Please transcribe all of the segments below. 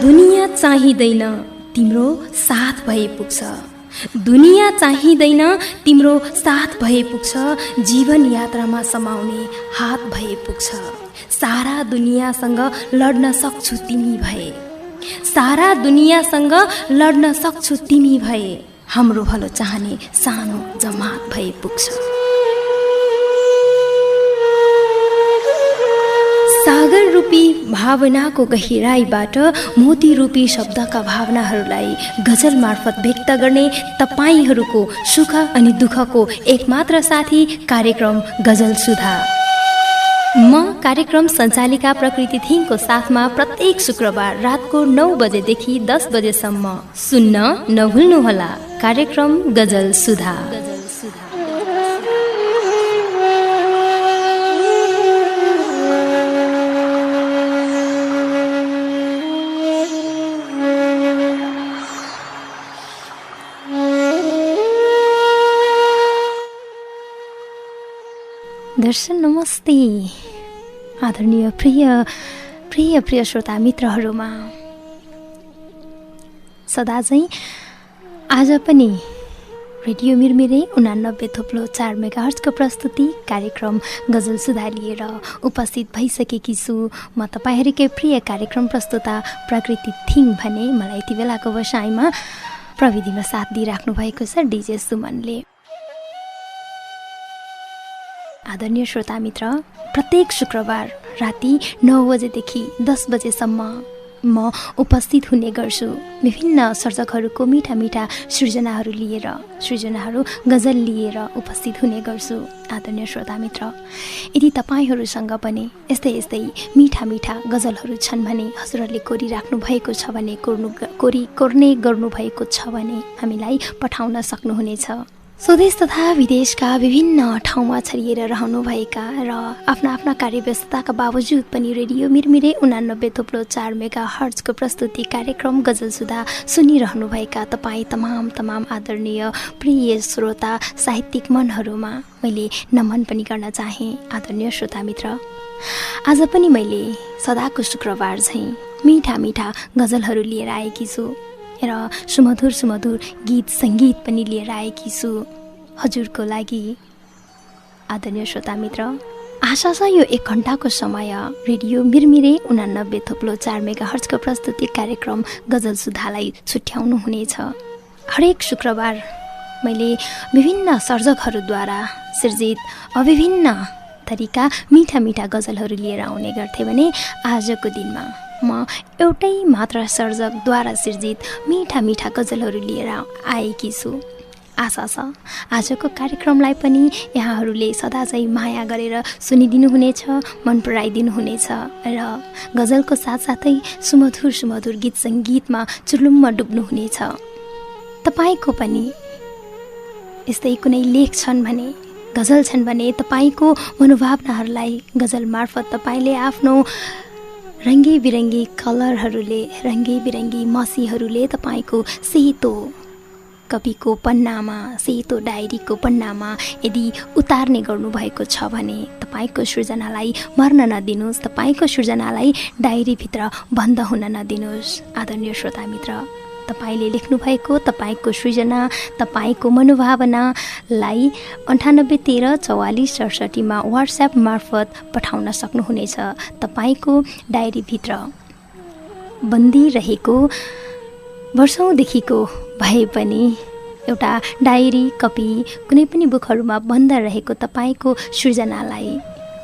दुनिया चाहिँदैन तिम्रो साथ भए पुग्छ। दुनिया चाहिँदैन तिम्रो साथ भए पुग्छ। जीवन यात्रामा समाउने हात भए पुग्छ। सारा दुनियासँग लड्न सक्छु तिमी भए। सारा दुनियासँग लड्न सक्छु तिमी भए। हाम्रो भलो चाहने सानो जमात भए पुग्छ। सागर रूपी भावनाको गहिराईबाट मोती रूपी शब्दका भावनाहरूलाई गजल मार्फत व्यक्त गर्ने तपाईहरूको सुख अनि दुःखको एकमात्र साथी कार्यक्रम गजल सुधा। म कार्यक्रम सञ्चालिका प्रकृति थिङको साथमा प्रत्येक शुक्रबार रातको 9 बजेदेखि 10 बजेसम्म सुन्न नभुल्नुहोला कार्यक्रम गजल सुधा। दर्शन नमस्ते आदरणीय प्रिय श्रोता मित्रहरूमा। सदा चाहिँ आज पनि रेडियो मिरमिरे 89.4 मेगाहर्जको प्रस्तुति कार्यक्रम गजल सुधा लिएर उपस्थित भइसकेकी छु। म तपाईँहरूकै प्रिय कार्यक्रम प्रस्तुता प्रकृति थिङ भने मलाई यति बेलाको बसाइमा प्रविधिमा साथ दिइराख्नु भएको छ डिजे सुमनले। आदरणीय श्रोता मित्र, प्रत्येक शुक्रबार राति 9 बजेदेखि 10 बजेसम्म म उपस्थित हुने गर्छु। विभिन्न सर्जकहरूको मिठा मिठा सृजनाहरू गजल लिएर उपस्थित हुने गर्छु। आदरणीय श्रोता मित्र, यदि तपाईँहरूसँग पनि यस्तै मिठा मिठा गजलहरू छन् भने, हजुरहरूले कोरिराख्नु भएको छ भने, कोर्ने गर्नुभएको छ भने हामीलाई पठाउन सक्नुहुनेछ। स्वदेश तथा विदेशका विभिन्न ठाउँमा छरिएर रहनुभएका र आफ्ना कार्यव्यस्तताका बावजुद पनि रेडियो मिरमिरे 89.4 मेगाहर्जको प्रस्तुति कार्यक्रम गजल सुधा सुनिरहनुभएका तपाईँ तमाम आदरणीय प्रिय श्रोता साहित्यिक मनहरूमा मैले नमन पनि गर्न चाहे। आदरणीय श्रोता मित्र, आज पनि मैले सदाको शुक्रबार झैँ मिठा मिठा गजलहरू लिएर आएकी छु र सुमधुर गीत सङ्गीत पनि लिएर आएकी छु हजुरको लागि। आदरणीय श्रोता मित्र, आशा छ यो 1 घण्टाको समय रेडियो मिरमिरे 89.4 मेगाहर्जको प्रस्तुति कार्यक्रम गजल सुधालाई छुट्याउनु हुनेछ। हरेक शुक्रबार मैले विभिन्न सर्जकहरूद्वारा सिर्जित विभिन्न थरीका मिठा मिठा गजलहरू लिएर आउने गर्थेँ भने आजको दिनमा म एउटै मात्र सर्जकद्वारा सिर्जित मिठा मिठा गजलहरू लिएर आएकी छु। आशा छ आजको कार्यक्रमलाई पनि यहाँहरूले सदा चाहिँ माया गरेर सुनिदिनुहुनेछ, मन पराइदिनुहुनेछ र गजलको साथसाथै सुमधुर गीत सङ्गीतमा चुर्लुम्म डुब्नुहुनेछ। तपाईँको पनि यस्तै कुनै लेख छन् भने, गजल छन् भने तपाईँको मनोभावनाहरूलाई गजल मार्फत तपाईँले आफ्नो रङ्गी बिरङ्गी कलरहरूले, रङ्गी बिरङ्गी मसीहरूले तपाईँको सेतो कपीको पन्नामा, सेतो डायरीको पन्नामा यदि उतार्ने गर्नुभएको छ भने तपाईँको सृजनालाई मर्न नदिनुहोस्, तपाईँको सृजनालाई डायरीभित्र बन्द हुन नदिनुहोस्। आदरणीय श्रोता मित्र, तपाईँले लेख्नुभएको तपाईँको सृजना, तपाईँको मनोभावनालाई 98134467 मा व्हाट्सएप मार्फत पठाउन सक्नुहुनेछ। तपाईँको डायरीभित्र बन्दी रहेको वर्षौँदेखिको भए पनि एउटा डायरी कपी कुनै पनि बुकहरूमा बन्द रहेको तपाईँको सृजनालाई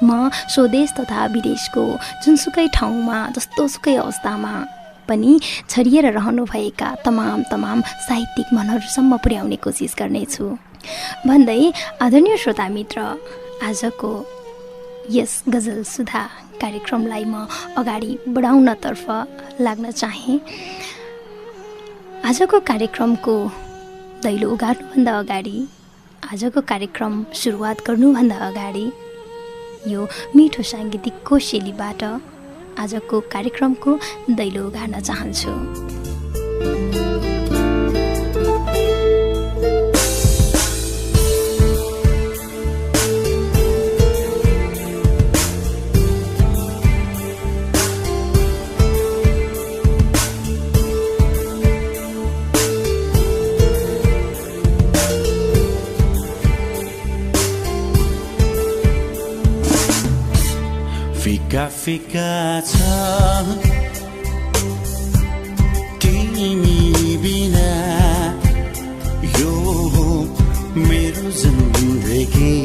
म स्वदेश तथा विदेशको जुनसुकै ठाउँमा, जस्तोसुकै अवस्थामा पनि छरिएर रहनुभएका तमाम साहित्यिक मनहरूसम्म पुर्याउने कोसिस गर्नेछु भन्दै आदरणीय श्रोता मित्र, आजको यस गजल सुधा कार्यक्रमलाई म अगाडि बढाउनतर्फ लाग्न चाहे। आजको कार्यक्रमको दैलो उगार्नुभन्दा अगाडि, आजको कार्यक्रम सुरुवात गर्नुभन्दा अगाडि यो मिठो साङ्गीतिक कोशेलीबाट आजको कार्यक्रमको दैलो उगार्न चाहन्छु। फिका फिका छ तिमी बिना यो मेरो जिन्दगी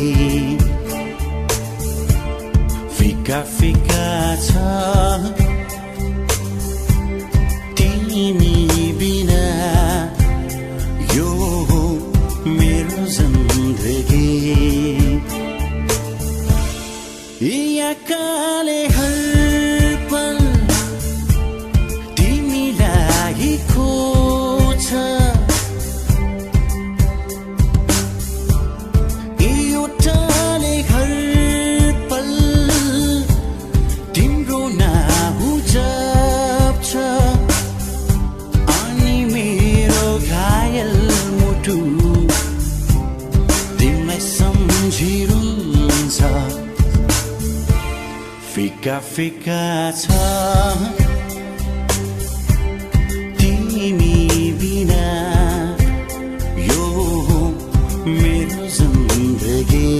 फिका फिका छ तिमी बिना यो मेरो जिन्दगी याकाले हर पल तिमीलाई खोज्छ एउटाले हर पल तिम्रो नाम जप्छ अनि मेरो घायल मुटु तिमीलाई सम्झिरहन्छ फिका फिका छ तिमी बिना यो मेरो जिन्दगी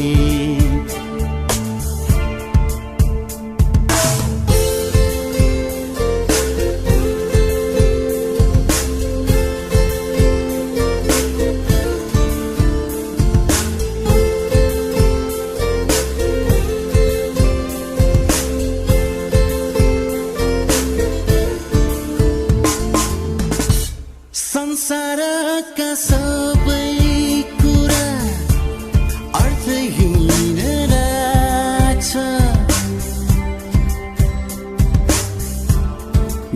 संसारका सबै कुरा अर्थहीन लाग्छ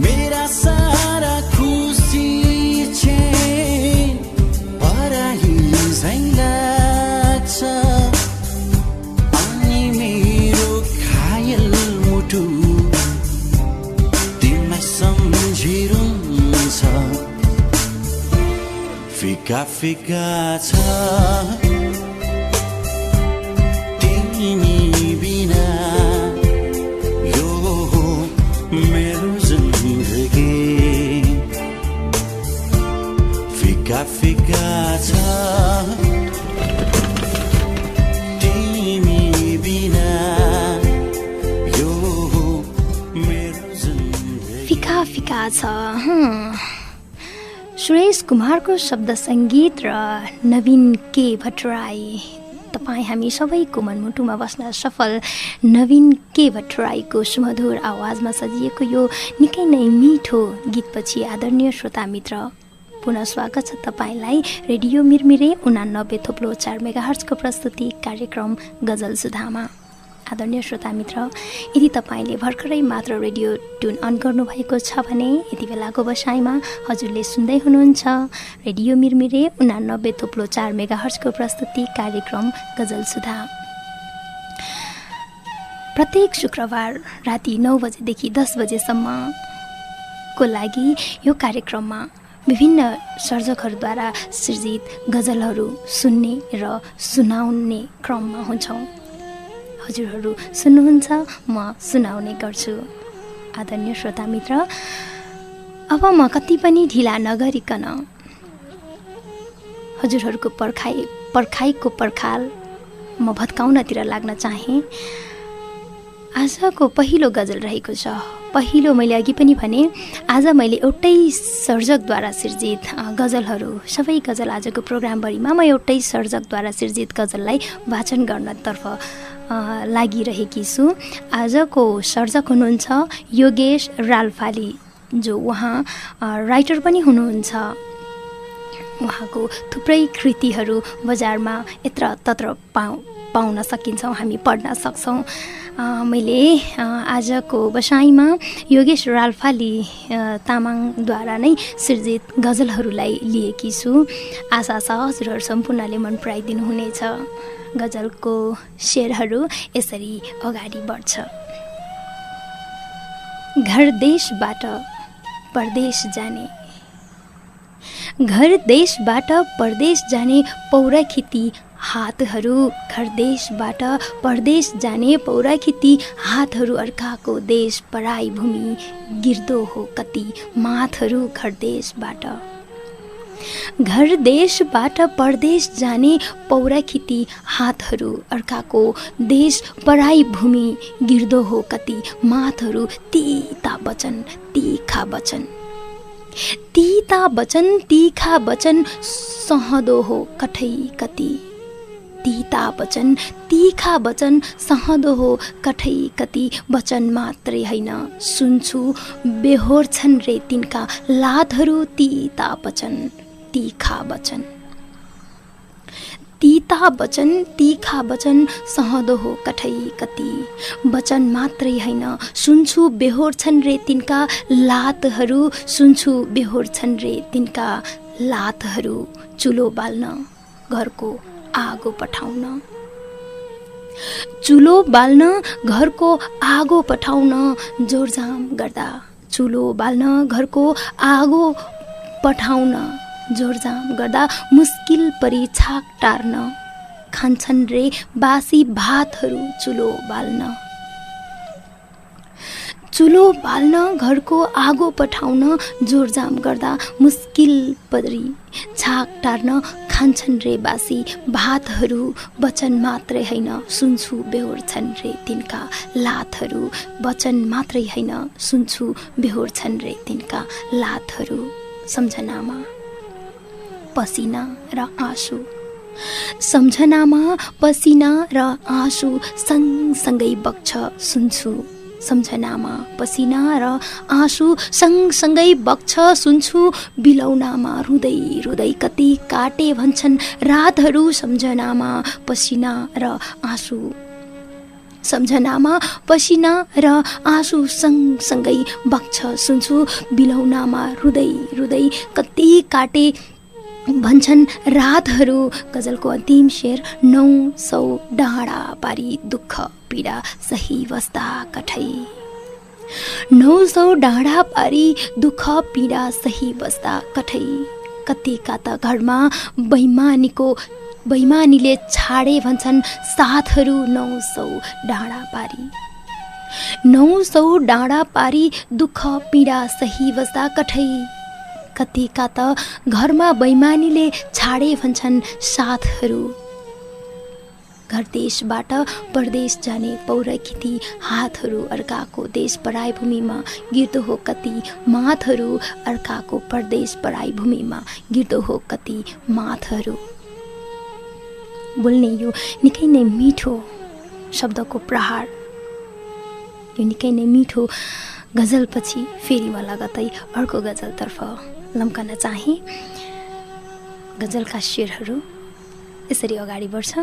मेरा सारा खुसी चाहिँ पराही झैं लाग्छ अनि मेरो घायल मुटु तिमीलाई सम्झिरहन्छ फिका फिका छ तिमी बिना यो मेरो जिन्दगी फिका फिका छ तिमी बिना यो मेरो जिन्दगी फिका फिका छ सुरेश कुमारको शब्द सङ्गीत र नवीन के भट्टराई तपाईँ हामी सबैको मनमुटुमा बस्न सफल नवीन के भट्टराईको सुमधुर आवाजमा सजिएको यो निकै नै मिठो गीतपछि आदरणीय श्रोता मित्र पुनः स्वागत छ तपाईँलाई रेडियो मिरमिरे 89.4 मेगाहर्जको प्रस्तुति कार्यक्रम गजल सुधामा। आदरणीय श्रोता मित्र यदि तपाईँले भर्खरै मात्र रेडियो ट्युन अन गर्नुभएको छ भने यति बेलाको बसाइमा हजुरले सुन्दै हुनुहुन्छ रेडियो मिरमिरे 89.4 मेगाहर्जको प्रस्तुति कार्यक्रम गजल सुधा। प्रत्येक शुक्रबार राति 9 बजेदेखि 10 बजेसम्मको लागि यो कार्यक्रममा विभिन्न सर्जकहरूद्वारा सृजित गजलहरू सुन्ने र सुनाउने क्रममा हुन्छौँ। हजुरहरू सुन्नुहुन्छ म सुनाउने गर्छु। आदरणीय श्रोता मित्र अब म कति पनि ढिला नगरिकन हजुरहरूको पर्खाइको पर्खाल म भत्काउनतिर लाग्न चाहे। आजको पहिलो गजल रहेको छ। पहिलो मैले अघि पनि भने आज मैले एउटै सर्जकद्वारा सिर्जित गजलहरू सबै गजल आजको प्रोग्रामभरिमा म एउटै सर्जकद्वारा सिर्जित गजललाई वाचन गर्नतर्फ लागिरहेकी छु। आजको सर्जक हुनुहुन्छ योगेश रालफाली जो उहाँ राइटर पनि हुनुहुन्छ। उहाँको थुप्रै कृतिहरू बजारमा यत्र तत्र पाउन सकिन्छौँ, हामी पढ्न सक्छौँ। मैले आजको बसाइमा योगेश रालफाली तामाङद्वारा नै सृजित गजलहरूलाई लिएकी छु। आशा छ हजुरहरू सम्पूर्णले मन पराइदिनु हुनेछ। गजलको शेरहरू यसरी अगाडि बढ्छ। घर देशबाट परदेश जाने, घर देशबाट परदेश जाने पौराखिती हातहरू, घर देशबाट परदेश जाने पौराखिती हातहरू, अर्काको देश पराई भूमि गिर्दो हो कति माथहरू। घर देशबाट घर देशबाट परदेश जाने पौराखिती हातहरू, अर्काको देश पराई भूमि गिर्दो हो कति मातहरू, तीता वचन तीखा वचन, तीता वचन तीखा वचन सहदो हो कठै कति, तीता वचन तीखा वचन सहदो हो कठै कति, वचन मात्रै हैन सुन्छु बेहोर छन् रे तिनका लातहरू, तीता वचन तीखा वचन, तीता वचन तीखा वचन सहदो हो कठै कति, वचन मात्रै हैन सुन्छु बेहोर छन् रे तिनका लातहरू, सुन्छु बेहोर छन् रे तिनका लातहरू, चुलो बाल्न घरको आगो पठाउन, चुलो बाल्न घरको आगो पठाउन जोरजाम गर्दा, चुलो बाल्न घरको आगो पठाउन जोरजाम गर्दा, मुस्किल परी छाक टार्न खान्छन् रे बासी भातहरू, चुलो बाल्न, चुलो बाल्न घरको आगो पठाउन जोरजाम गर्दा, मुस्किल परी छाक टार्न खान्छन् रे बासी भातहरू, वचन मात्रै हैन सुन्छु बेहोर छन् रे तिनका लातहरू, वचन मात्रै हैन सुन्छु बेहोर छन् रे तिनका लातहरू, सम्झनामा पसिना र आँसु, सम्झनामा पसिना र आँसु सँगसँगै बग्छ सुन्छु, सम्झनामा पसिना र आँसु सँगसँगै बग्छ सुन्छु, बिलौनामा रुँदै रुँदै कति काटे भन्छन् रातहरू, सम्झनामा पसिना र आँसु, सम्झनामा पसिना र आँसु सँगसँगै बग्छ सुन्छु, बिलौनामा रुँदै रुँदै कति काटे भन्छन् रातहरू। गजलको अन्तिम शेर 900 डाँडा पारी दुःख पीडा सही बस्दा कठै, 900 डाँडा पारी दुःख पीडा सही बस्दा कठै, कतिका त घरमा बैमानीले छाडे भन्छन् साथहरू, 900 डाँडा पारी, 900 डाँडा पारी दुःख पीडा सही बस्दा कठै, कतिका त घरमा बैमानीले छाडे भन्छन् साथहरू, घर देशबाट परदेश जाने पौराखिती हातहरू, अर्काको देश पराई भूमिमा गिर्दो हो कति माथहरू, अर्काको परदेश पराई भूमिमा गिर्दो हो कति माथहरू। बोल्ने यो निकै नै मिठो शब्दको प्रहार, यो निकै नै मिठो गजलपछि फेरि म लगतै अर्को गजलतर्फ लम्कन चाहे। गजलका शेरहरू यसरी अगाडि बढ्छ।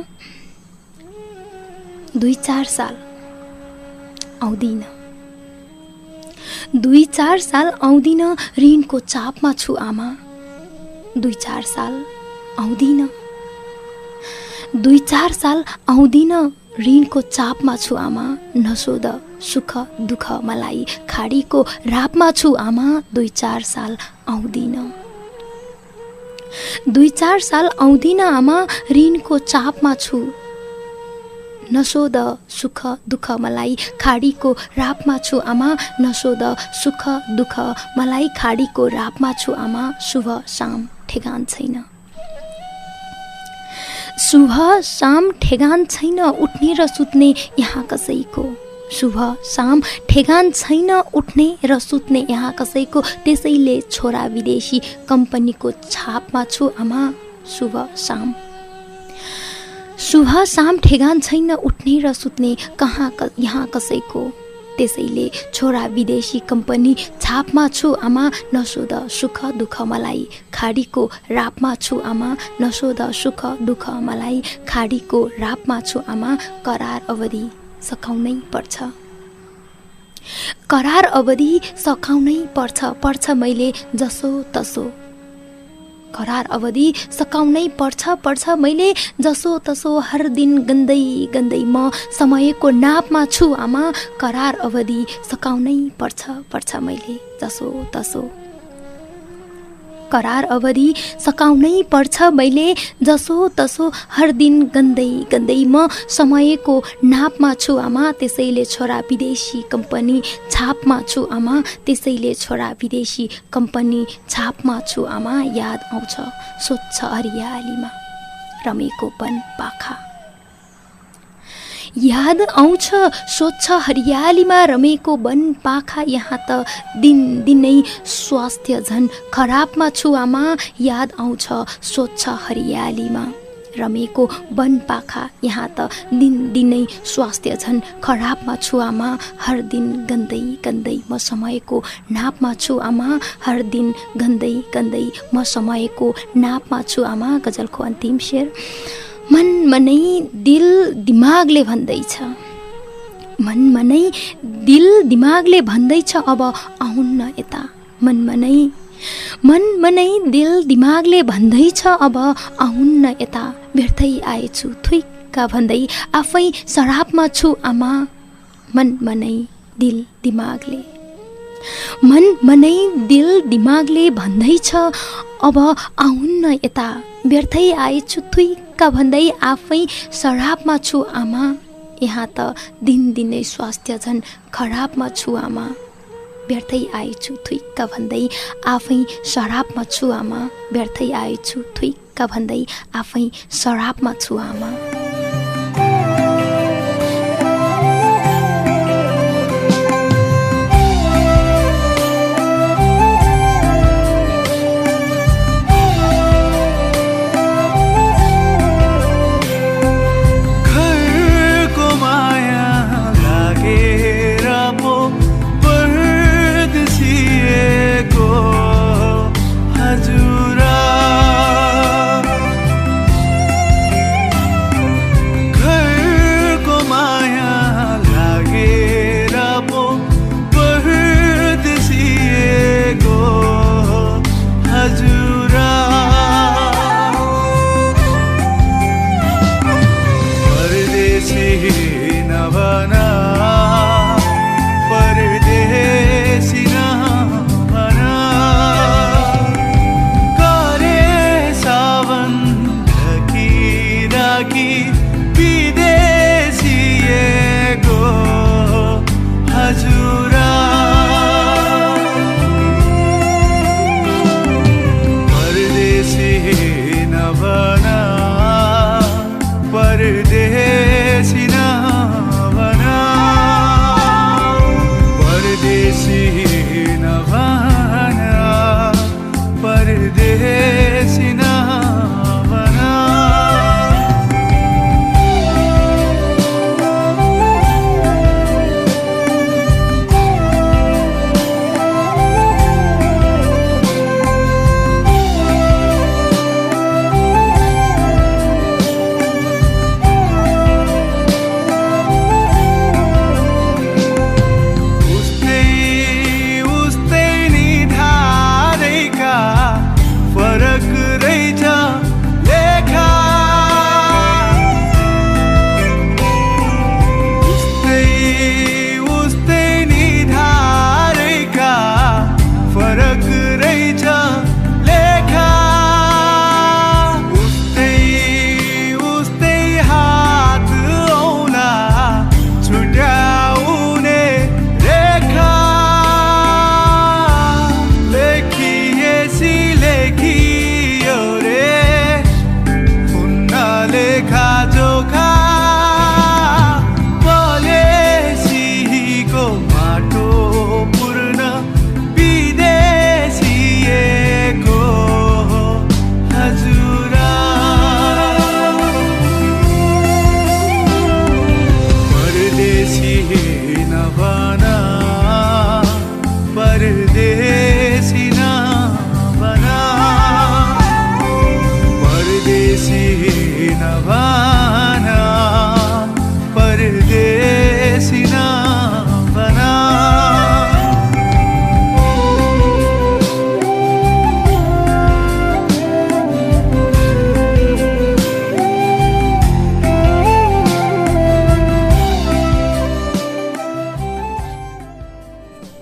2-4 साल आउँदिन, 2-4 साल आउँदिन ऋणको चापमा छु आमा, 2-4 साल आउँदिन, 2-4 साल आउँदिन ऋणको चापमा छु आमा, नसोध सुख दुःख मलाई खाडीको रापमा छु आमा, 2-4 साल आउँदिन, 2-4 साल आउँदिन आमा ऋणको चापमा छु, नसोध सुख दुःख मलाई खाडीको रापमा छु आमा, नसोध सुख दुःख मलाई खाडीको रापमा छु आमा, शुभ शाम ठेगान छैन, शुभ शाम ठेगान छैन उठ्ने र सुत्ने यहाँ कसैको, शुभ शाम ठेगान छैन उठ्ने र सुत्ने यहाँ कसैको, त्यसैले छोरा विदेशी कम्पनीको छापमा छु आमा, शुभ शाम, शुभ शाम ठेगान छैन उठ्ने र सुत्ने यहाँ कसैको, त्यसैले छोरा विदेशी कम्पनी छापमा छु आमा, नसोध सुख दुःख मलाई खाडीको रापमा छु आमा, नसोध सुख दुःख मलाई खाडीको रापमा छु आमा, करार अवधि सकाउनै पर्छ, करार अवधि सकाउनै पर्छ मैले जसो तसो, करार अवधि सकाउनै पर्छ मैले जसो तसो, हर दिन गन्दै गन्दै म समयको नापमा छु आमा, करार अवधि सकाउनै पर्छ मैले जसो तसो, करार अवधि सकाउनै पर्छ मैले जसो तसो हर दिन गन्दै गन्दै म समयको नापमा छु आमा त्यसैले छोरा विदेशी कम्पनी छापमा छु आमा त्यसैले छोरा विदेशी कम्पनी छापमा छु आमा याद आउँछ स्वच्छ हरियालीमा रमेको वन पाखा याद आउँछ स्वच्छ हरियालीमा रमेको वन पाखा यहाँ त दिनदिनै स्वास्थ्य झन् खराबमा छु आमा याद आउँछ स्वच्छ हरियालीमा रमेको वन पाखा यहाँ त दिनदिनै स्वास्थ्य झन् खराबमा छु आमा हर दिन गन्दै गन्दै म समयको नापमा छु आमा हर दिन गन्दै गन्दै म समयको नापमा छु आमा। गजलको अन्तिम शेर मन मनै दिल दिमागले भन्दैछ मन मनै दिल दिमागले भन्दैछ अब आउन्न यता मन मनै दिल दिमागले भन्दैछ अब आउन्न यता व्यर्थै आएछु थुइक्क भन्दै आफै सरापमा छु आमा मन मनै दिल दिमागले भन्दैछ अब आउन्न यता व्यर्थै आएछु थुइक्क भन्दै आफै सरापमा छु आमा यहाँ त दिनदिनै स्वास्थ्य झन् खराबमा छु आमा व्यर्थै आएछु थुइक्क भन्दै आफै सरापमा छु आमा व्यर्थै आएछु थुइक्क भन्दै आफै सरापमा छु आमा।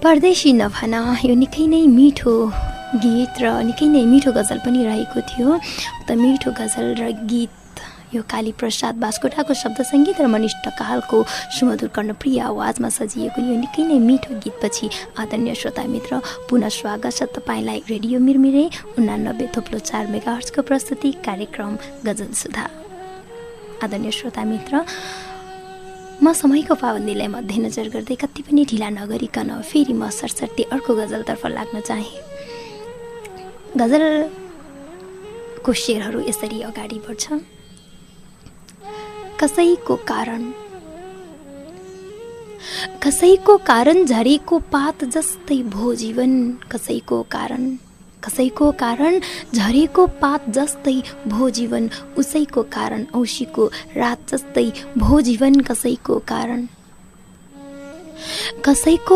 परदेशी नभन यो निकै नै मिठो गीत र निकै नै मिठो गजल पनि रहेको थियो। त मिठो गजल र गीत यो कालीप्रसाद बास्कोटाको शब्द सङ्गीत र मनिष ढकालको सुमधुर कर्णप्रिय आवाजमा सजिएको यो निकै नै मिठो गीतपछि आदरणीय श्रोता मित्र पुनः स्वागत छ तपाईँलाई रेडियो मिरमिरे 89.4 मेगाहर्जको प्रस्तुति कार्यक्रम गजल सुधा। आदरणीय श्रोता मित्र, म समयको पाबन्दीलाई मध्यनजर गर्दै कति पनि ढिला नगरिकन फेरि म सरसर्ती अर्को गजलतर्फ लाग्न चाहे। गजलको शेरहरू यसरी अगाडि बढ्छ। कसैको कारण झरेको पात जस्तै भो जीवन, कसैको कारण झरेको पात जस्तै भो जीवन, उसैको कारण औँसीको रात जस्तै भो जीवन, कसैको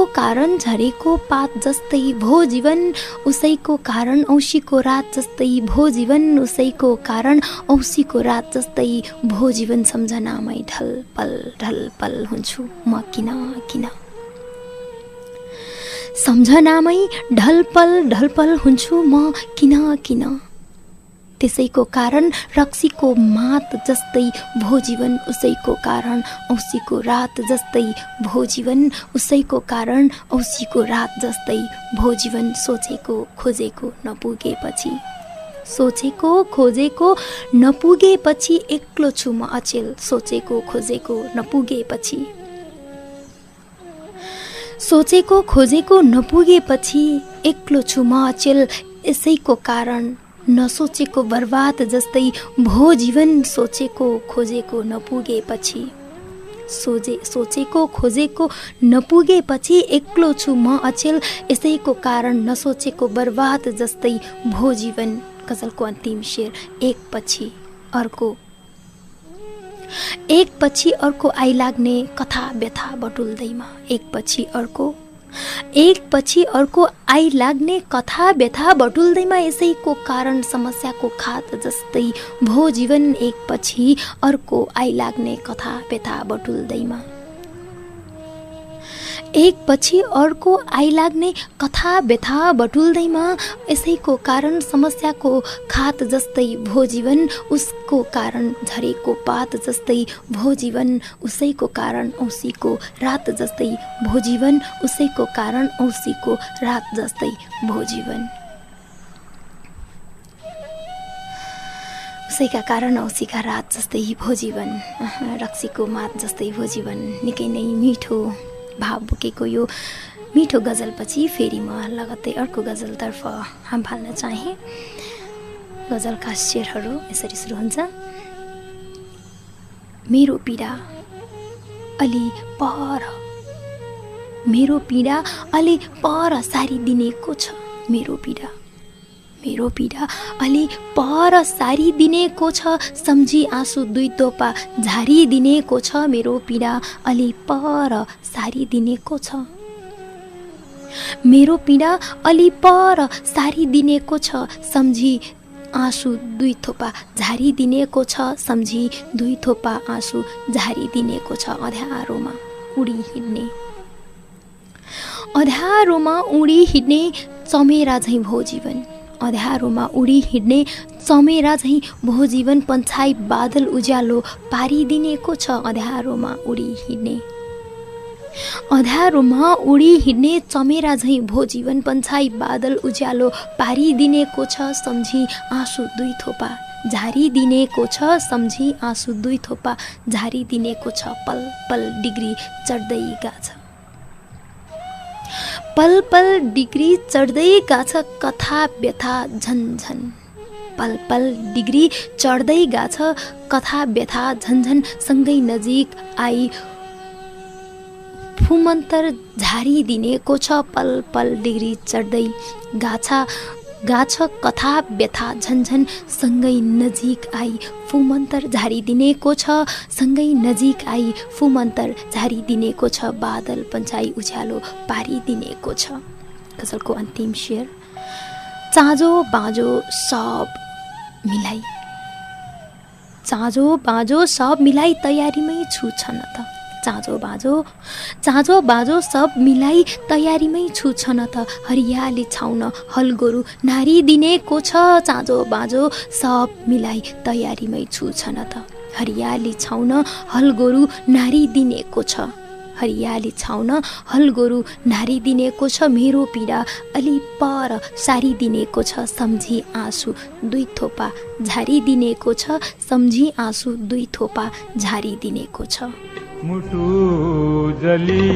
कारण झरेको पात जस्तै भो जीवन, उसैको कारण औँसीको रात जस्तै भो जीवन, उसैको कारण औँसीको रात जस्तै भो जीवन, सम्झनामै ढलपल हुन्छु म किन सम्झनामै ढलपल हुन्छु म किन त्यसैको कारण रक्सीको मात जस्तै भो जीवन, उसैको कारण औँसीको रात जस्तै भो जीवन, उसैको कारण औँसीको रात जस्तै भो जीवन, सोचेको खोजेको नपुगेपछि एक्लो छु म अचेल, सोचेको खोजेको नपुगेपछि एक्लो छु म अचेल, यसैको कारण नसोचेको बर्बाद जस्तै भो जीवन, सोचेको खोजेको नपुगेपछि एक्लो छु म अचेल, यसैको कारण नसोचेको बर्बाद जस्तै भो जीवन। गजलको अन्तिम शेर एक पछि अर्को आइलाग्ने कथा व्यथा बटुल्दैमा, एक पछि अर्को आइलाग्ने कथा व्यथा बटुल्दैमा, यसैको कारण समस्याको खात जस्तै भो जीवन, एक पछि अर्को आइलाग्ने कथा व्यथा बटुल्दैमा, यसैको कारण समस्याको खात जस्तै भो जीवन, उसको कारण झरेको पात जस्तै भो जीवन, उसैको कारण औँसीको रात जस्तै भो जीवन, उसैको कारण औँसीको रात जस्तै भो जीवन, उसैका कारण औँसीका रात जस्तै भो जीवन, रक्सीको मात जस्तै भो जीवन। निकै नै मिठो भाव बोकेको यो मिठो गजलपछि फेरि म लगत्तै अर्को गजलतर्फ हाम फाल्न चाहे। गजलका शेरहरू यसरी सुरु हुन्छ। मेरो पीडा अलि पर सारिदिनेको छ, मेरो पीडा अलि पर सारिदिनेको छ, सम्झी आँसु दुई तोपा झारिदिनेको छ, मेरो पीडा अलि पर सारिदिनेको छ, मेरो पीडा अलि पर सारिदिनेको छ, सम्झी आँसु दुई थोपा झारिदिनेको छ, सम्झी दुई थोपा आँसु झारिदिनेको छ, अँध्यारोमा उडी हिँड्ने चमेरा झैँ भो जीवन, अँध्यारोमा उडी हिँड्ने चमेरा झैँ भो जीवन, पन्छाइ बादल उज्यालो पारिदिनेको छ, अँध्यारोमा उडी हिँड्ने चमेरा झैँ भो जीवन, पन्छाइ बादल उज्यालो पारिदिनेको छ, सम्झी आँसु दुई थोपा झारिदिनेको छ, सम्झी आँसु दुई थोपा झारिदिनेको छ, पल पल डिग्री चढ्दै गाछ कथा व्यथा झन्झन, पल डिग्री चढ्दै गाछ कथा व्यथा झन्झन, सँगै नजिक आई फुमन्तर झारिदिनेको छ, पल डिग्री चढ्दै गाछ कथा व्यथा झन्झन, सँगै नजिक आई फुमन्तर झारिदिनेको छ, सँगै नजिक आई फुमन्तर झारिदिनेको छ, बादल पन्छाइ उज्यालो पारिदिनेको छ। गजलको अन्तिम शेर। चाँजो बाँझो सब मिलाई तयारीमै छु छ न त, चाँजो बाजो सब मिलाई तयारीमै छु छन त हरियाली छाउन हल गोरु नारी दिनेको छ चाँजो बाजो सब मिलाई तयारीमै छु छन त हरियाली छाउन हल गोरु नारी दिनेको छ हरियाली छाउन हल गोरु नारी दिनेको छ मेरो पीडा अलि पर सारी दिनेको छ सम्झी आँसु दुई थोपा झारी दिनेको छ सम्झी आँसु दुई थोपा झारी दिनेको छ मुटु जली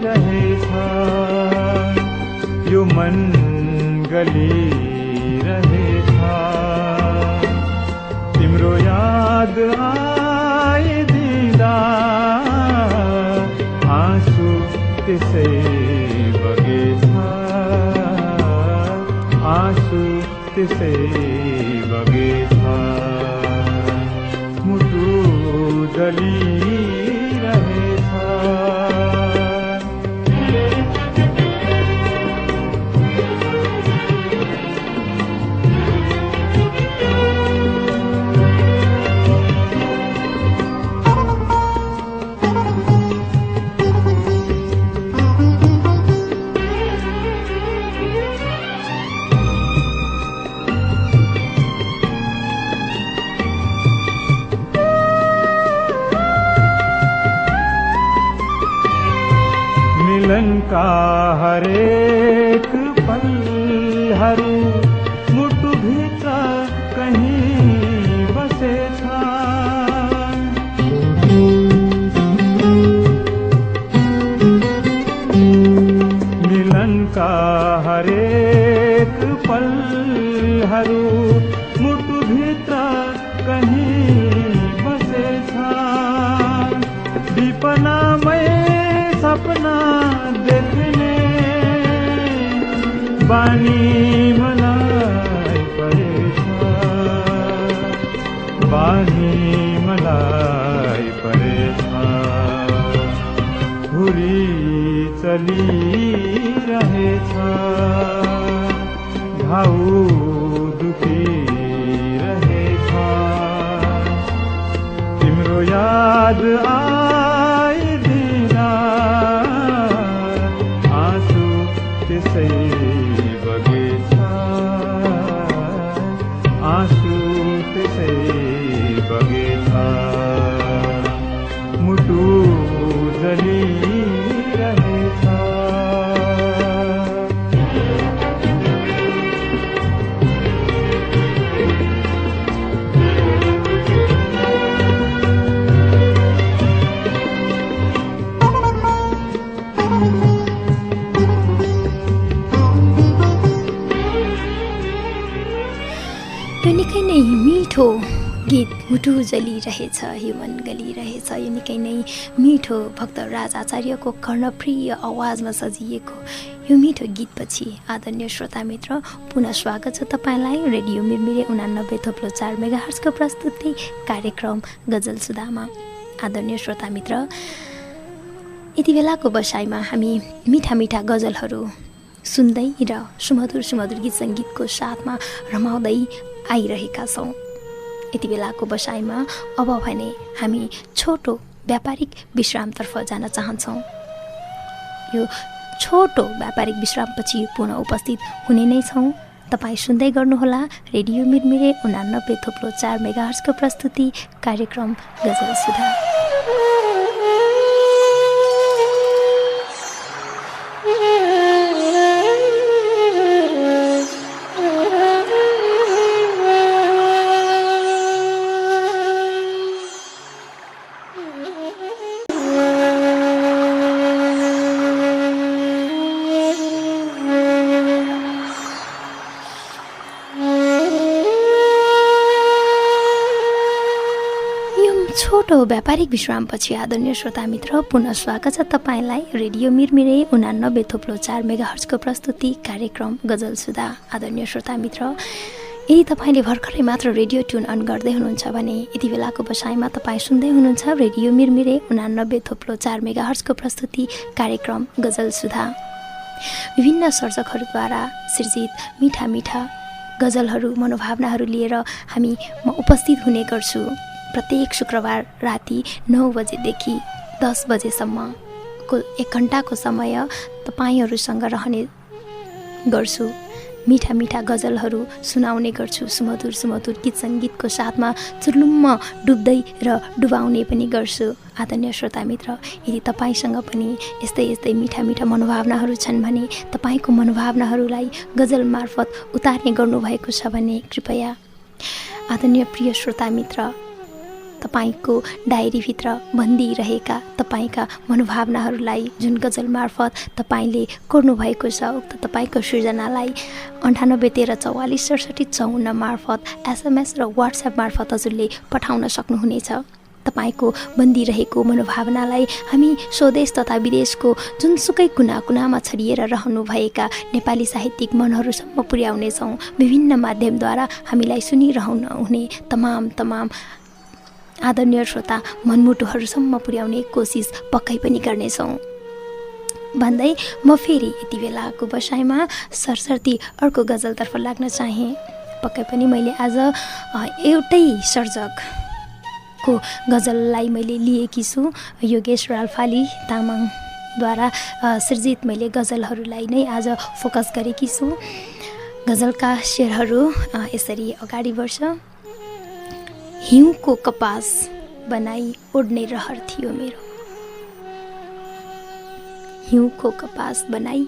रहेछ यो मन गली रहेछ तिम्रो याद आइदिँदा आँसु त्यसै बगेछ आँसु त्यसै बगेछ मुटु जली का हरेक पलहरू मुटु भित्र कहीं बसेछ मिलन का हरेक पलहरू मुटु भित्र कहीं बसेछ विपनामै सपना देख्ने बानी मलाई परेछ बानी मलाई परेछ घुरी चलिरहेछ घाउ दुखिरहेछ तिम्रो याद गीत मुटु जलिरहेछ यो मन गलिरहेछ यो निकै नै मिठो भक्त राज आचार्यको कर्णप्रिय आवाजमा सजिएको यो मिठो गीतपछि आदरणीय श्रोता मित्र पुनः स्वागत छ तपाईँलाई रेडियो मिरमिरे 89.4 मेगाहर्जको प्रस्तुति कार्यक्रम गजल सुधामा। आदरणीय श्रोता मित्र यति बेलाको बसाइमा हामी मिठा मिठा गजलहरू सुन्दै र सुमधुर सुमधुर गीत सङ्गीतको साथमा रमाउँदै आइरहेका छौँ। यति बेलाको बसाइमा अब भने हामी छोटो व्यापारिक विश्रामतर्फ जान चाहन्छौँ। यो छोटो व्यापारिक विश्रामपछि पुनः उपस्थित हुने नै छौँ। तपाईँ सुन्दै गर्नुहोला रेडियो मिरमिरे 89.4 मेगाहर्जको प्रस्तुति कार्यक्रम गजल सुधा। छोटो व्यापारिक विश्रामपछि आदरणीय श्रोता मित्र पुनः स्वागत छ तपाईँलाई रेडियो मिरमिरे 89.4 मेगाहर्जको प्रस्तुति कार्यक्रम गजल सुधा। आदरणीय श्रोता मित्र यदि तपाईँले भर्खरै मात्र रेडियो ट्युन अन गर्दै हुनुहुन्छ भने यति बेलाको बसाइमा तपाईँ सुन्दै हुनुहुन्छ रेडियो मिरमिरे 89.4 मेगाहर्जको प्रस्तुति कार्यक्रम गजल सुधा। विभिन्न सर्जकहरूद्वारा सृजित मिठा मिठा गजलहरू मनोभावनाहरू लिएर म उपस्थित हुने गर्छु। प्रत्येक शुक्रबार राति 9 बजेदेखि 10 बजेसम्मको 1 घन्टाको समय तपाईँहरूसँग रहने गर्छु। मिठा मिठा गजलहरू सुनाउने गर्छु। सुमधुर सुमधुर गीत सङ्गीतको साथमा चुर्लुम्म डुब्दै र डुबाउने पनि गर्छु। आदरणीय श्रोता मित्र, यदि तपाईँसँग पनि यस्तै यस्तै मिठा मिठा मनोभावनाहरू छन् भने तपाईँको मनोभावनाहरूलाई गजल मार्फत उतार्ने गर्नुभएको छ भने कृपया आदरणीय प्रिय श्रोता मित्र, तपाईँको डायरीभित्र बन्दी रहेका तपाईँका मनोभावनाहरूलाई जुन गजल मार्फत तपाईँले कोर्नुभएको छ उक्त तपाईँको सृजनालाई 9813446754 मार्फत SMS र WhatsApp मार्फत हजुरले पठाउन सक्नुहुनेछ। तपाईँको बन्दी रहेको मनोभावनालाई हामी स्वदेश तथा विदेशको जुनसुकै कुना कुनामा छरिएर रहनुभएका नेपाली साहित्यिक मनहरूसम्म पुर्याउनेछौँ। विभिन्न माध्यमद्वारा हामीलाई सुनिरहनुहुने तमाम आदरणीय श्रोता मनमुटुहरूसम्म पुर्याउने कोसिस पक्कै पनि गर्नेछौँ भन्दै म फेरि यति बेलाको बसाइमा सरसर्ती अर्को गजलतर्फ लाग्न चाहेँ। पक्कै पनि मैले आज एउटै सर्जकको गजललाई मैले लिएकी छु। योगेश रालफाली तामाङद्वारा सृजित मैले गजलहरूलाई नै आज फोकस गरेकी छु। गजलका शेरहरू यसरी अगाडि बढ्छ। हिउँको कपास बनाई ओड्ने रहर थियो मेरो। हिउँको कपास बनाई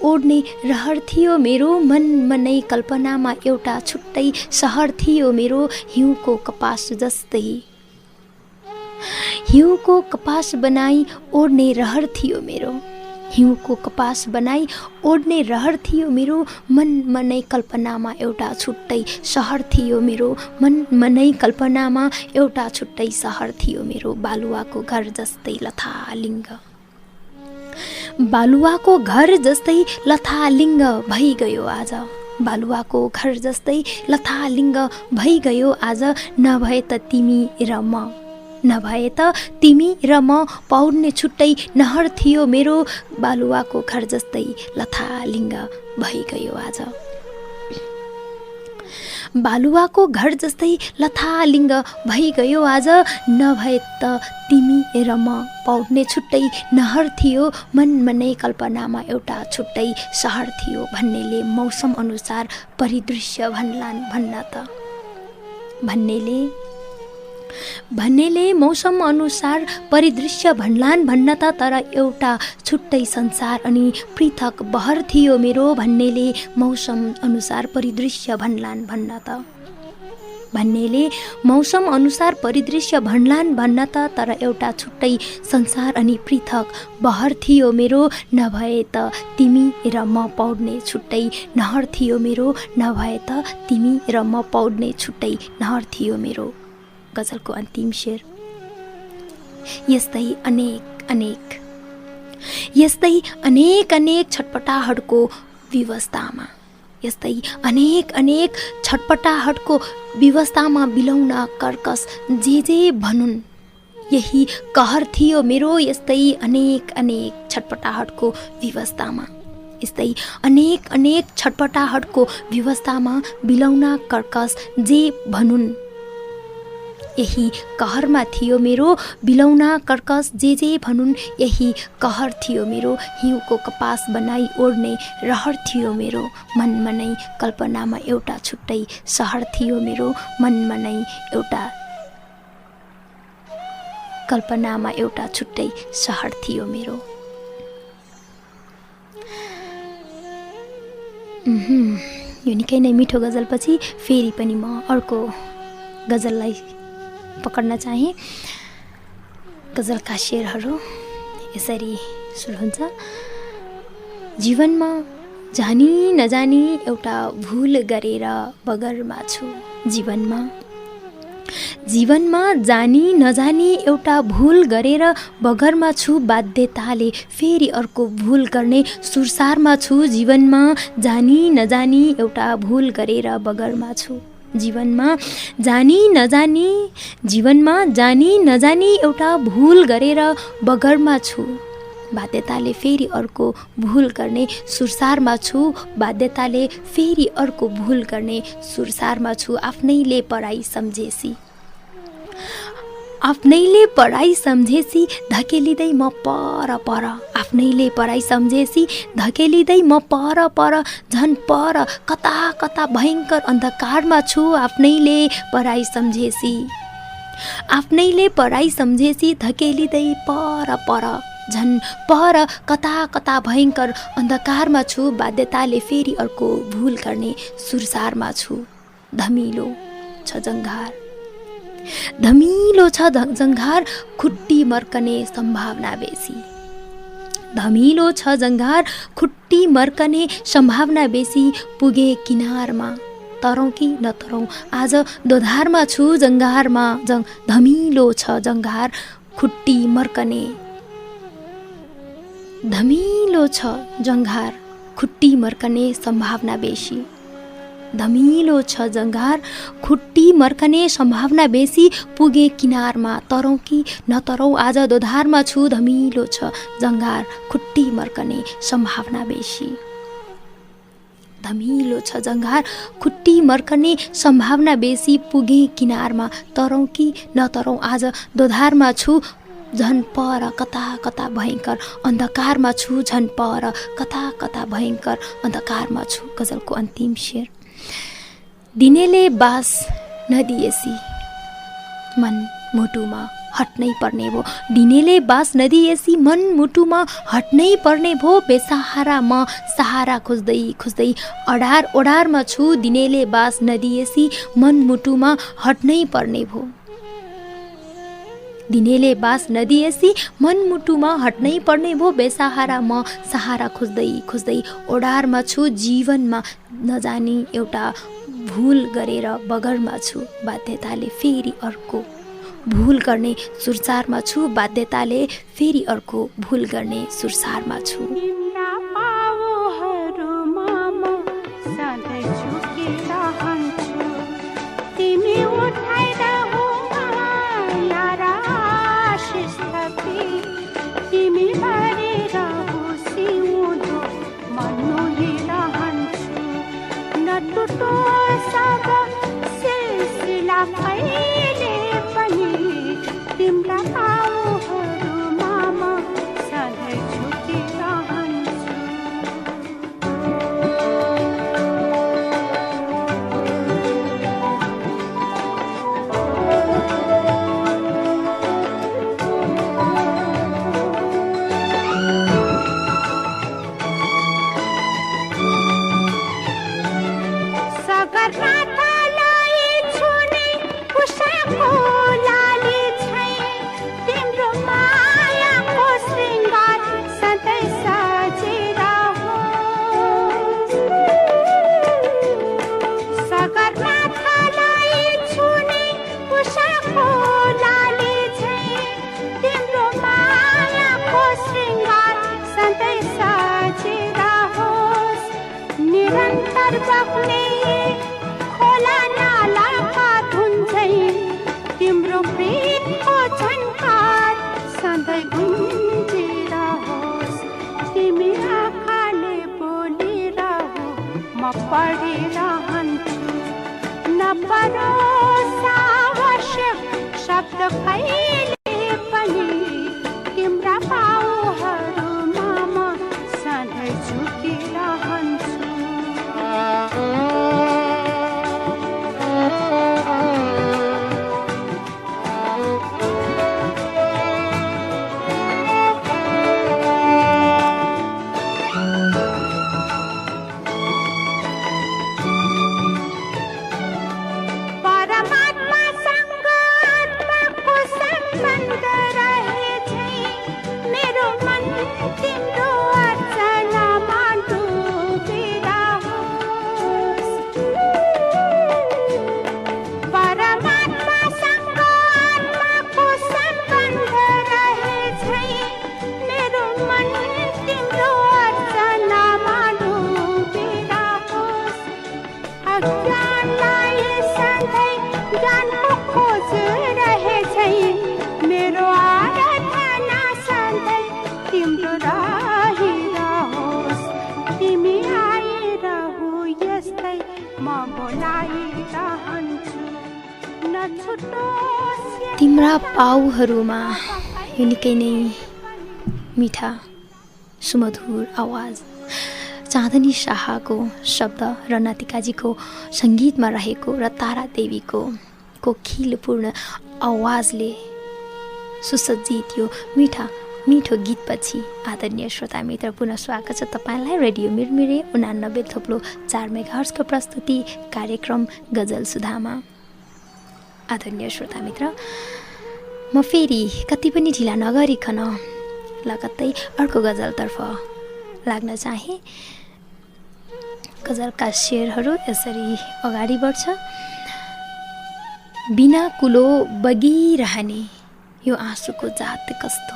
ओड्ने रहर थियो मेरो। मन मनै कल्पनामा एउटा छुट्टै सहर थियो मेरो। हिउँको कपास जस्तै हिउँको कपास बनाई ओड्ने रहर थियो मेरो। हिउँको कपास बनाई ओड्ने रहर थियो मेरो। मन मनै कल्पनामा एउटा छुट्टै सहर थियो मेरो। मन मनै कल्पनामा एउटा छुट्टै सहर थियो मेरो। बालुवाको घर जस्तै लथालिङ्ग बालुवाको घर जस्तै लथालिङ्ग भइगयो आज। बालुवाको घर जस्तै लथालिङ्ग भइगयो आज। नभए त तिमी र म पौड्ने छुट्टै नहर थियो मेरो। बालुवाको घर जस्तै लथालिङ्ग भइगयो आज। बालुवाको घर जस्तै लथालिङ्ग भइगयो आज। नभए त तिमी र म पौड्ने छुट्टै नहर थियो। मन मनै कल्पनामा एउटा छुट्टै सहर थियो। भन्नेले मौसम अनुसार परिदृश्य भन्लान् भन्नेले मौसम अनुसार परिदृश्य भन्लान् भन्न त तर एउटा छुट्टै संसार अनि पृथक बहर थियो मेरो। भन्नेले मौसम अनुसार परिदृश्य भन्लान् भन्न त तर एउटा छुट्टै संसार अनि पृथक बहर थियो मेरो। नभए त तिमी र म पौड्ने छुट्टै नहर थियो मेरो। नभए त तिमी र म पौड्ने छुट्टै नहर थियो मेरो। गजलको अन्तिम शेर। यस्तै अनेक छटपटाहटको व्यवस्थामा बिलौन कर्कस जे भनुन् यही कहर थियो मेरो। यस्तै अनेक छटपटाहटको व्यवस्थामा बिलौन कर्कस जे भनुन् यही कहरमा थियो मेरो। बिलौना कर्कस जे भनुन् यही कहर थियो मेरो। हिउँको कपास बनाई ओड्ने रहर थियो मेरो। मन मनै कल्पनामा एउटा छुट्टै सहर थियो मेरो। मन मनै कल्पनामा एउटा छुट्टै सहर थियो मेरो। यो निकै नै मिठो गजलपछि फेरि पनि म अर्को गजललाई पकड्न चाहे। गजलका शेरहरू यसरी सुरु हुन्छ। जीवनमा जानी नजानी एउटा भुल गरेर बगरमा छु। जीवनमा जानी नजानी एउटा भुल गरेर बगरमा छु। बाध्यताले फेरि अर्को भुल गर्ने सुरसारमा छु। जीवनमा जानी नजानी एउटा भुल गरेर बगरमा छु। जीवनमा जानी नजानी एउटा भुल गरेर बगरमा छु। बाध्यताले फेरि अर्को भुल गर्ने सुरसारमा छु। बाध्यताले फेरि अर्को भुल गर्ने सुरसारमा छु। आफ्नैले पराई सम्झेसी आफ्नैले पढाइ सम्झेसी धकेलिँदै म पर पर, आफ्नैले पढाइ सम्झेसी धकेलिँदै म पर पर, झन् पर कता कता भयङ्कर अन्धकारमा छु। आफ्नैले पढाइ सम्झेसी, आफ्नैले पढाइ सम्झेसी धकेलिँदै पर पर, झन् पर कता कता भयङ्कर अन्धकारमा छु। बाध्यताले फेरि अर्को भुल गर्ने सुरसारमा छु। धमिलो छ जङ्घार, धमिलो छ जङ्घार, खुट्टी मर्कने सम्भावना बेसी। धमिलो छ जङ्घार, खुट्टी मर्कने सम्भावना बेसी। पुगे किनारमा तरौँ कि नतरौँ, आज दोधारमा छु जङ्घारमा। धमिलो छ जङ्घार, खुट्टी मर्कने, धमिलो छ जङ्घार, खुट्टी मर्कने सम्भावना बेसी। धमिलो छ जङ्घार, खुट्टी मर्कने सम्भावना बेसी। पुगे किनारमा तरौँ कि नतरौँ, आज दोधारमा छु। धमिलो छ जङ्घार, खुट्टी मर्कने सम्भावना बेसी। धमिलो छ जङ्घार, खुट्टी मर्कने सम्भावना बेसी। पुगे किनारमा तरौँ कि नतरौँ, आज दोधारमा छु। झन् पर कता कता भयङ्कर अन्धकारमा छु। झन् पर कता कता भयङ्कर अन्धकारमा छु। गजलको अन्तिम शेर। दिनेले बास नदिएसी मन मुटुमा हट्नै पर्ने भो। दिनेले बास नदिएसी मन मुटुमा हट्नै पर्ने भो। बेसहारा म सहारा खोज्दै खोज्दै अडार ओडारमा छु। दिनेले बास नदिएसी मन मुटुमा हट्नै पर्ने भो। दिनेले बास नदिएसी मन मुटुमा हट्नै पर्ने भो। बेसहारा म सहारा खोज्दै खोज्दै ओडारमा छु। जीवनमा नजानी एउटा भुल गरेर बगरमा छु। बाध्यताले फेरि अर्को भुल गर्ने सुरसारमा छु। बाध्यताले फेरि अर्को भुल गर्ने सुरसारमा छु। बोलाइरहन्छु न छुटोस् तिम्रा पाउहरूमा यो निकै नै मिठा सुमधुर आवाज चाँदनी शाहको शब्द र नातिकाजीको सङ्गीतमा रहेको र तारा देवीको कोकिलपूर्ण आवाजले सुसज्जित यो मिठो गीतपछि आदरणीय श्रोता मित्र पुनः स्वागत छ तपाईँलाई रेडियो मिरमिरे 89.4 मेगाहर्जको प्रस्तुति कार्यक्रम गजल सुधामा। आदरणीय श्रोता मित्र, म फेरि कति पनि ढिला नगरिकन लगत्तै अर्को गजलतर्फ लाग्न चाहे। गजलका शेरहरू यसरी अगाडि बढ्छ। बिना कुलो बगिरहने यो आँसुको जात कस्तो,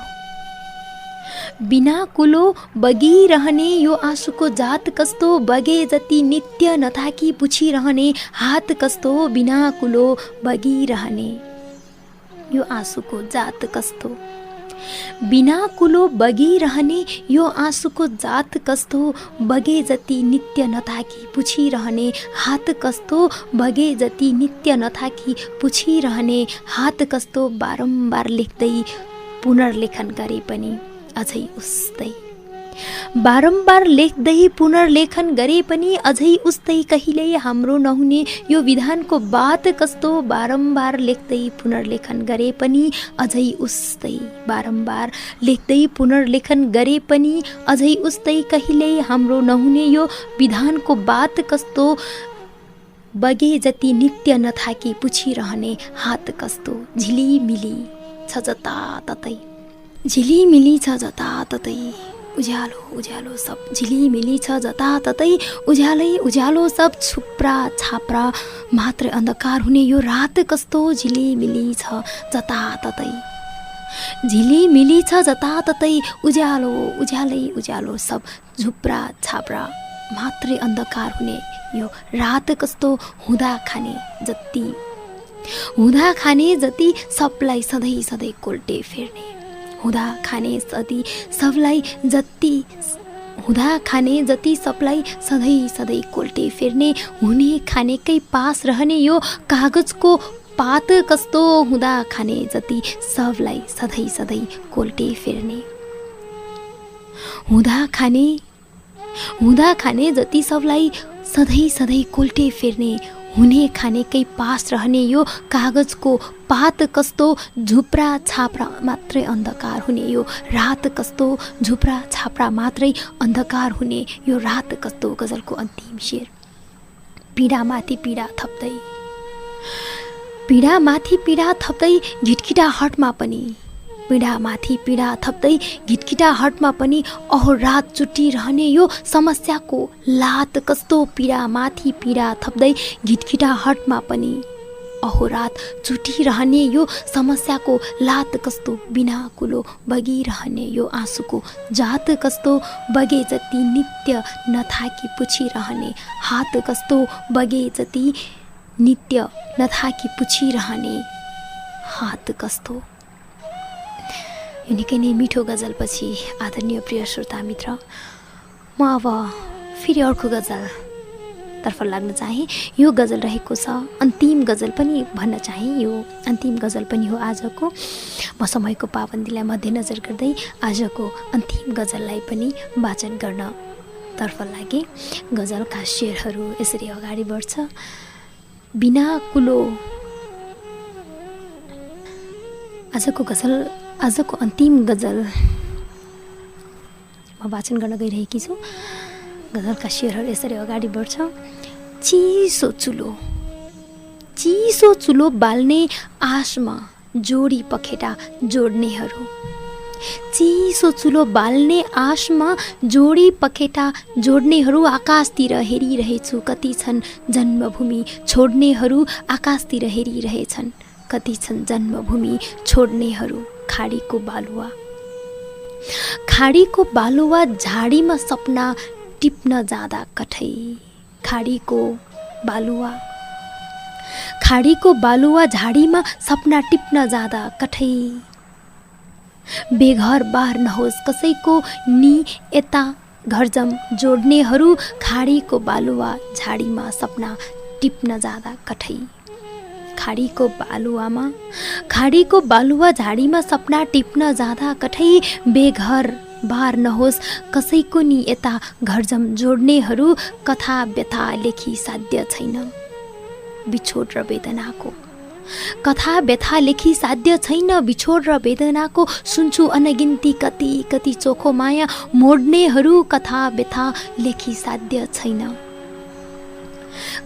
बिना कुलो बगिरहने यो आँसुको जात कस्तो, बगे जति नित्य नथाकी पुछिरहने हात कस्तो, बिना कुलो बगिरहने यो आँसुको जात कस्तो, बिना कुलो बगिरहने यो आँसुको जात कस्तो, बगे जति नित्य नथाकी पुछिरहने हात कस्तो, बगे जति नित्य नथाकी पुछिरहने हात कस्तो, बारम्बार लेख्दै पुनर्लेखन गरे पनि अझै उस्तै, बारम्बार लेख्दै पुनर्लेखन गरे पनि अझै उस्तै, कहिल्यै हाम्रो नहुने यो विधानको बात कस्तो, बारम्बार लेख्दै पुनर्लेखन गरे पनि अझै उस्तै, बारम्बार लेख्दै पुनर्लेखन गरे पनि अझै उस्तै, कहिल्यै हाम्रो नहुने यो विधानको बात कस्तो, बगे जति नित्य नथाकी पुछिरहने हात कस्तो, झिलिमिली छ जताततै, झिलिमिली छ जताततै, उज्यालो उज्यालो सब झिलिमिली छ जताततै, उज्यालै उज्यालो सब छुप्रा छाप्रा मात्र अन्धकार हुने यो रात कस्तो, झिलिमिली छ जताततै, झिलिमिली छ जताततै, उज्यालो उज्यालै उज्यालो सब झुप्रा छाप्रा मात्रै अन्धकार हुने यो रात कस्तो, हुँदा खाने जति सबलाई सधैँ सधैँ कोल्टे फेर्ने, हुँदा खाने जति सबलाई हुँदा खाने जति सबलाई सधैँ सधैँ कोल्टे फेर्ने, हुने खानेकै पास रहने यो कागजको पात कस्तो, हुँदा खाने जति सबलाई सधैँ सधैँ कोल्टे फेर्ने, हुँदा खाने जति सबलाई सधैँ सधैँ कोल्टे फेर्ने, हुने खानेकै पास रहने यो कागजको पात कस्तो, झुप्रा छाप्रा मात्रै अन्धकार हुने यो रात कस्तो, झुप्रा छाप्रा मात्रै अन्धकार हुने यो रात कस्तो। गजलको अन्तिम शेर। पीडामाथि पीडा थप्दै, पीडामाथि पीडा थप्दै घिटघिटाहटमा पनि, पीडामाथि पीडा थप्दै घिटघिटाहटमा पनि अहोरात चुटिरहने यो समस्याको लात कस्तो, पीडामाथि पीडा थप्दै घिटघिटाहटमा पनि अहोरात चुटिरहने यो समस्याको लात कस्तो, बिना कुलो बगिरहने यो आँसुको जात कस्तो, बगे जति नित्य नथाकी पुछिरहने हात कस्तो, बगे जति नित्य नथाकी पुछिरहने हात कस्तो। यो निकै नै मिठो गजलपछि आदरणीय प्रिय श्रोता मित्र, म अब फेरि अर्को गजलतर्फ लाग्न चाहे। यो गजल रहेको छ अन्तिम गजल पनि भन्न चाहे, यो अन्तिम गजल पनि हो आजको। म समयको पाबन्दीलाई मध्यनजर गर्दै आजको अन्तिम गजललाई पनि वाचन गर्नतर्फ लागे। गजलका शेरहरू यसरी अगाडि बढ्छ। बिना कुलो, आजको अन्तिम गजल म वाचन गर्न गइरहेकी छु। गजलका शेरहरू यसरी अगाडि बढ्छ। चिसो चुलो बाल्ने आशमा जोडी पखेटा जोड्नेहरू, चिसो चुलो बाल्ने आशमा जोडी पखेटा जोड्नेहरू, आकाशतिर हेरिरहेछु कति छन् जन्मभूमि छोड्नेहरू, आकाशतिर हेरिरहेछन् कति छन् जन्मभूमि छोड्नेहरू। खाडीको बालुवा झाडीमा सपना टिप्न जाँदा कठै, खाडीको बालुवा झाडीमा सपना टिप्न जाँदा कठै, बेघर बार नहोस् कसैको नि यता घरजम जोड्नेहरू, खाडीको बालुवा झाडीमा सपना टिप्न जाँदा कठै। खाडीको बालुवा झाडीमा सपना टिप्न जाँदा कठै बेघर बार नहोस् कसैको नि यता घरजम जोड्नेहरू कथा व्यथा लेखी साध्य छैन बिछोड र वेदनाको कथा व्यथा लेखी साध्य छैन बिछोड र वेदनाको सुन्छु अनगिन्ती कति कति चोखो माया मोड्नेहरू कथा व्यथा लेखी साध्य छैन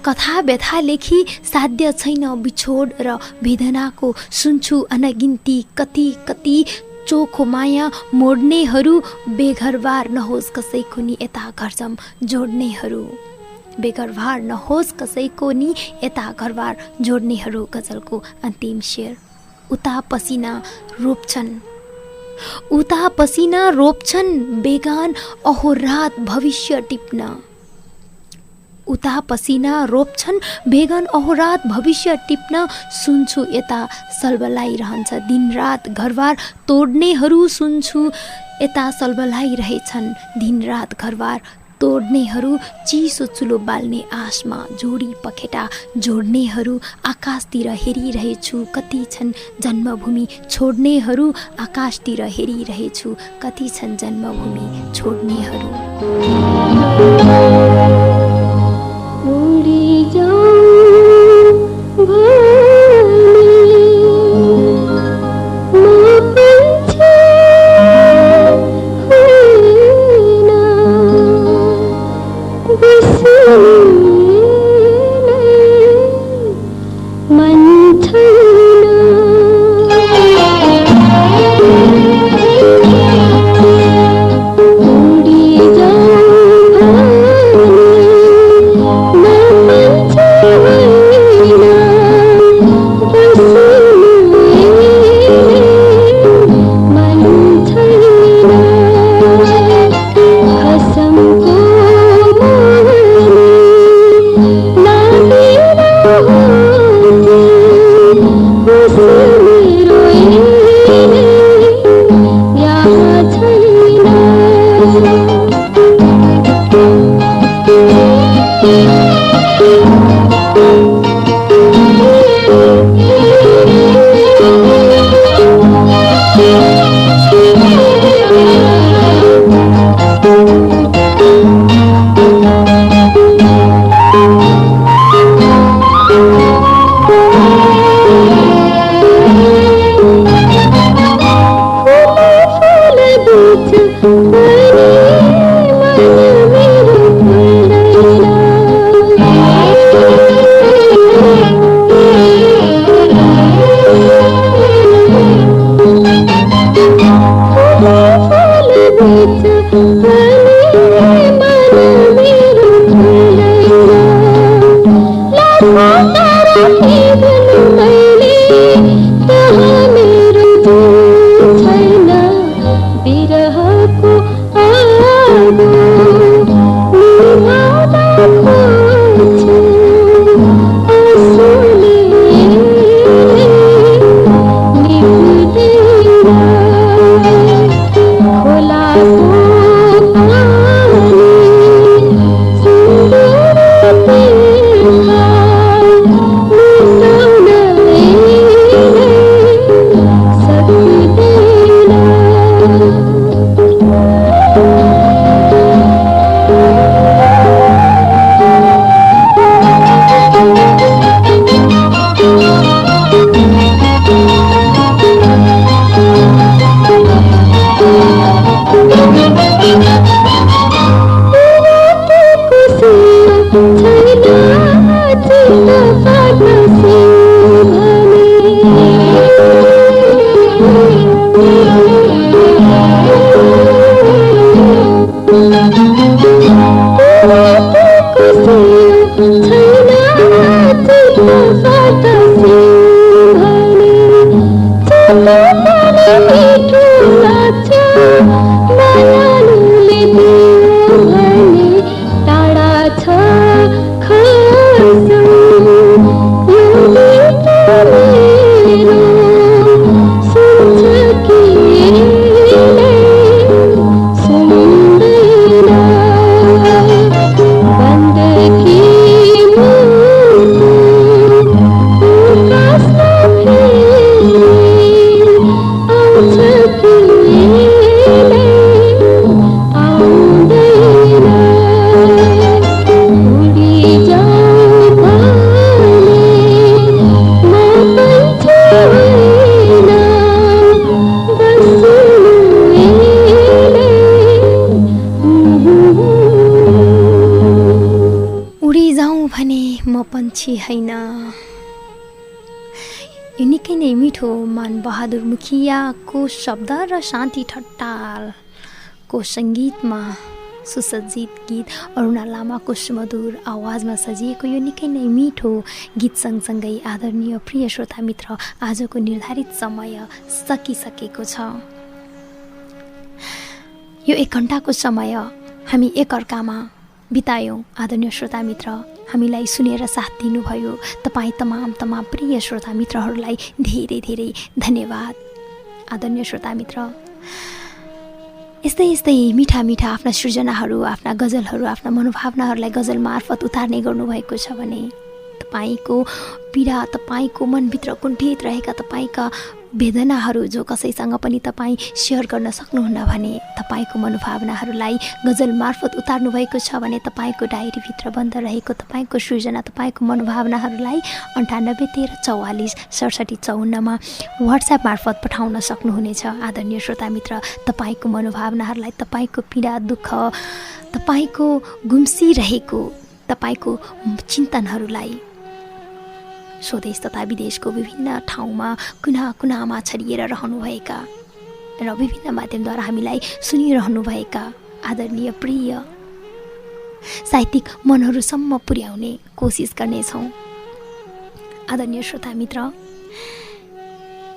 कथा व्यथा लेखी साध्य छैन बिछोड र वेदनाको सुन्छु अनगिन्ती कति कति चोखो माया मोड्नेहरू बेघरबार नहोस् कसैको नि यता घरजम जोड्नेहरू बेघरबार नहोस् कसैको नि यता घरबार जोड्नेहरू गजलको अन्तिम शेर उता पसिना रोप्छन् बेगान अहोरात भविष्य टिप्न उता पसिना रोप्छन् बेगन अहोरात भविष्य टिप्न सुन्छु यता सल्बलाइरहन्छ दिनरात घरबार तोड्नेहरू सुन्छु यता सल्बलाइरहेछन् दिनरात घरबार तोड्नेहरू चिसो चुलो बाल्ने आशमा जोडी पखेटा जोड्नेहरू आकाशतिर हेरिरहेछु कति छन् जन्मभूमि छोड्नेहरू आकाशतिर हेरिरहेछु कति छन् जन्मभूमि छोड्नेहरू म पन्छी होइन। यो निकै नै मिठो मानबहादुर मुखियाको शब्द र शान्ति ठट्टालको सङ्गीतमा सुसज्जित गीत अरुणा लामाको सुमधुर आवाजमा सजिएको यो निकै नै मिठो गीत सँगसँगै आदरणीय प्रिय श्रोता मित्र, आजको निर्धारित समय सकिसकेको छ। यो 1 घण्टाको समय हामी एकअर्कामा बितायौँ। आदरणीय श्रोता मित्र, हामीलाई सुनेर साथ दिनुभयो तपाईँ तमाम प्रिय श्रोता मित्रहरूलाई धेरै धेरै धन्यवाद। आदरणीय श्रोता मित्र, यस्तै मिठा मिठा आफ्ना सृजनाहरू, आफ्ना गजलहरू, आफ्ना मनोभावनाहरूलाई गजल मार्फत उतार्ने गर्नुभएको छ भने तपाईँको पीडा, तपाईँको मनभित्र कुण्ठित रहेका तपाईँका वेदनाहरू जो कसैसँग पनि तपाईँ सेयर गर्न सक्नुहुन्न भने तपाईँको मनोभावनाहरूलाई गजल मार्फत उतार्नु भएको छ भने तपाईँको डायरीभित्र बन्द रहेको तपाईँको सृजना, तपाईँको मनोभावनाहरूलाई 98 13 44 67 54मा व्हाट्सएप मार्फत पठाउन सक्नुहुनेछ। आदरणीय श्रोता मित्र, तपाईँको मनोभावनाहरूलाई, तपाईँको पीडा, दुःख, तपाईँको गुम्सिरहेको तपाईँको चिन्तनहरूलाई स्वदेश तथा विदेशको विभिन्न ठाउँमा कुना-कुनामा छरिएर रहनुभएका र विभिन्न माध्यमद्वारा हामीलाई सुनिरहनुभएका आदरणीय प्रिय साहित्यिक मनहरूसम्म पुर्याउने कोसिस गर्नेछौँ। आदरणीय श्रोता मित्र,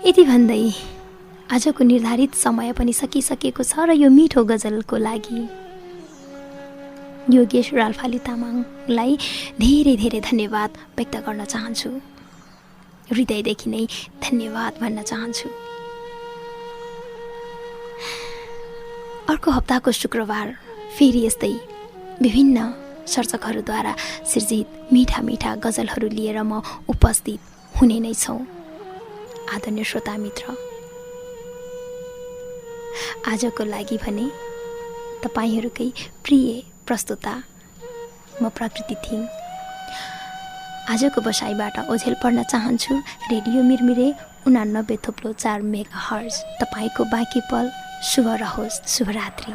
यति भन्दै आजको निर्धारित समय पनि सकिसकेको छ र यो मिठो गजलको लागि योगेश रालफाली तामाङलाई धेरै धेरै धन्यवाद व्यक्त गर्न चाहन्छु। हृदयदेखि नै धन्यवाद भन्न चाहन्छु। अर्को हप्ताको शुक्रबार फेरि यस्तै विभिन्न सर्जकहरूद्वारा सृजित मिठा मिठा गजलहरू लिएर म उपस्थित हुने नै छौँ। आदरणीय श्रोता मित्र, आजको लागि भने तपाईँहरूकै प्रिय प्रस्तुता म प्रकृति थिइन्। आजको बसाइबाट ओझेल पढ्न चाहन्छु। रेडियो मिरमिरे 89.4 मेगाहर्ज। तपाईँको बाँकी पल शुभ रहोस्। शुभरात्रि।